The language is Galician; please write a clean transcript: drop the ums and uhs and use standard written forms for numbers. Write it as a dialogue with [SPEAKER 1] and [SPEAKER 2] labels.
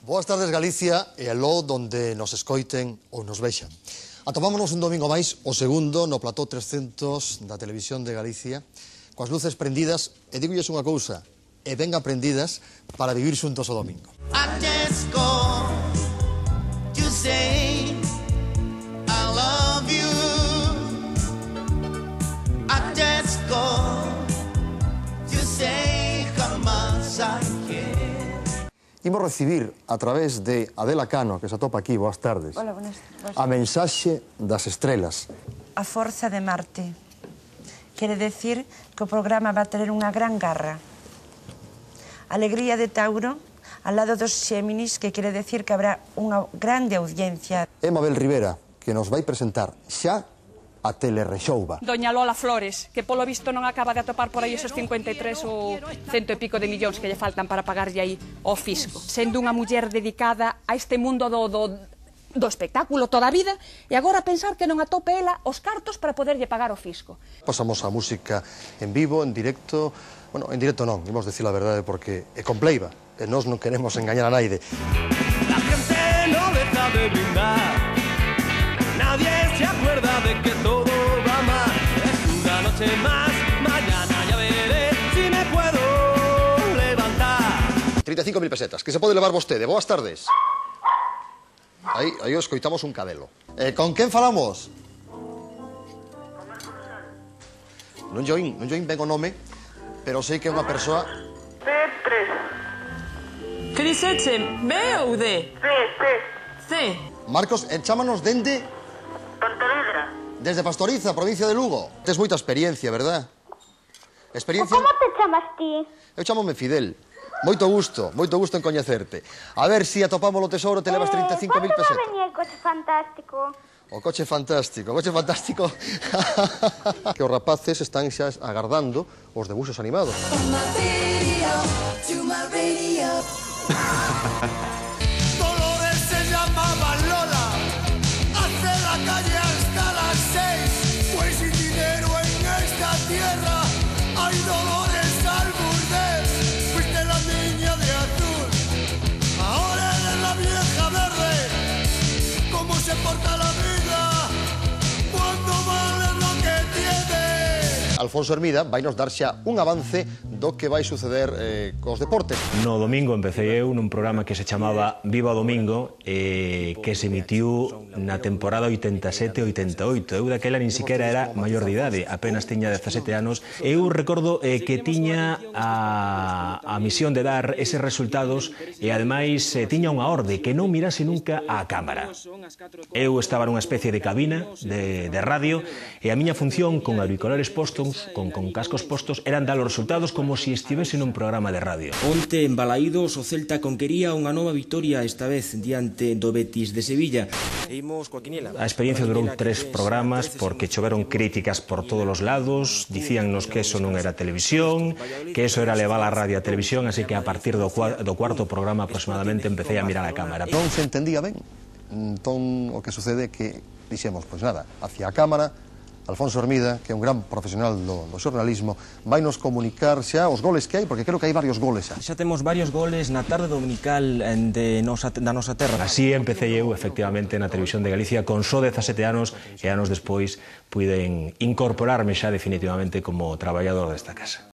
[SPEAKER 1] Boas tardes, Galicia, e aló donde nos escoiten ou nos vexan. Atopámonos un domingo máis, o segundo, no plató 300 da Televisión de Galicia, coas luces prendidas, e digolles unha cousa, e ben aprendidas para vivir xuntos o domingo.
[SPEAKER 2] I just called to say I love you. I just called to say how much I care.
[SPEAKER 1] Imos recibir a través de Adela Cano, que se atopa aquí, boas tardes,
[SPEAKER 3] Hola, buenas tardes.
[SPEAKER 1] a mensaxe das estrelas.
[SPEAKER 3] A forza de Marte. Quere decir que o programa va a tener unha gran garra. Alegría de Tauro, al lado dos Xéminis, que quere decir que habrá unha grande audiencia.
[SPEAKER 1] É Mabel Rivera, que nos vai presentar xa a Telerrexouba.
[SPEAKER 4] Doña Lola Flores, que polo visto non acaba de atopar por aí esos 53 ou 100 e pico de millóns que lle faltan para pagarlle aí ao fisco. Sendo unha muller dedicada a este mundo do espectáculo toda a vida, e agora pensar que non atope ela os cartos para poderlle pagar o fisco.
[SPEAKER 1] Pasamos a música en vivo, en directo. Bueno, en directo non, imos decir a verdade, porque é compleiva, e nós non queremos engañar a naide.
[SPEAKER 5] La gente no deja de brindar. Nadie se acuerda de que todo va mal. Es una noche más, mañana ya veré si me puedo levantar.
[SPEAKER 1] 35.000 pesetas, que se pode levar vostede. Boas tardes. Aí os coitamos un cadelo. Con quen falamos? Non lle oín ben o nome, pero sei que é unha persoa...
[SPEAKER 6] C3.
[SPEAKER 7] Que dixeche? B ou D? C.
[SPEAKER 1] Marcos, chámanos dende...
[SPEAKER 6] Pontevedra.
[SPEAKER 1] Desde Pastoriza, provincia de Lugo. Tes moita experiencia, verdad? Experiencia...
[SPEAKER 8] Como te chamas ti?
[SPEAKER 1] Eu chamome Fidel. Moito gusto en coñecerte. A ver si atopamos o tesouro, te levas 35.000
[SPEAKER 8] Cando
[SPEAKER 1] pesetas.
[SPEAKER 8] vai venir o coche fantástico?
[SPEAKER 1] O coche fantástico. Que os rapaces están xa agardando os debuxos animados.
[SPEAKER 2] Dolores se llamaba Lola, hace la calle hasta las 6. Pues sin dinero en esta tierra hay dolores al burdel. Fuiste la niña de azul, ahora eres la vieja verde. ¿Cómo se porta la vida cuando vale lo que tiene?
[SPEAKER 1] Alfonso Hermida vai nos dar xa un avance do que vai suceder cos deportes.
[SPEAKER 9] No domingo empecé eu nun programa que se chamaba Viva o Domingo, que se emitiu na temporada 87-88. Eu daquela nin siquiera era maior de idade, apenas tiña 17 anos. Eu recordo que tiña a misión de dar eses resultados e ademais tiña unha orde que non mirase nunca á cámara. Eu estaba nunha especie de cabina de radio e a miña función con auriculares postos, con cascos postos, eran dar os resultados como se estivese nun programa de radio.
[SPEAKER 10] Onte en Balaídos o Celta conquería unha nova vitoria, esta vez diante do Betis de Sevilla. Imos coa quiniela.
[SPEAKER 9] A experiencia durou 3 programas porque choveron críticas por todos os lados, dicíannos que eso non era televisión, que eso era levar a radio a televisión, así que a partir do cuarto programa aproximadamente empecé a mirar a cámara.
[SPEAKER 1] Non se entendía ben. Entón, o que sucede é que dixemos, pois nada, hacia a cámara, Alfonso Hermida, que é un gran profesional do xornalismo, vai nos comunicar xa os goles que hai, porque creo que hai varios goles xa.
[SPEAKER 10] Xa temos varios goles na tarde dominical da nosa terra.
[SPEAKER 9] Así empecé eu, efectivamente, na Televisión de Galicia con só 17 anos e anos despois puiden incorporarme xa definitivamente como traballador desta casa.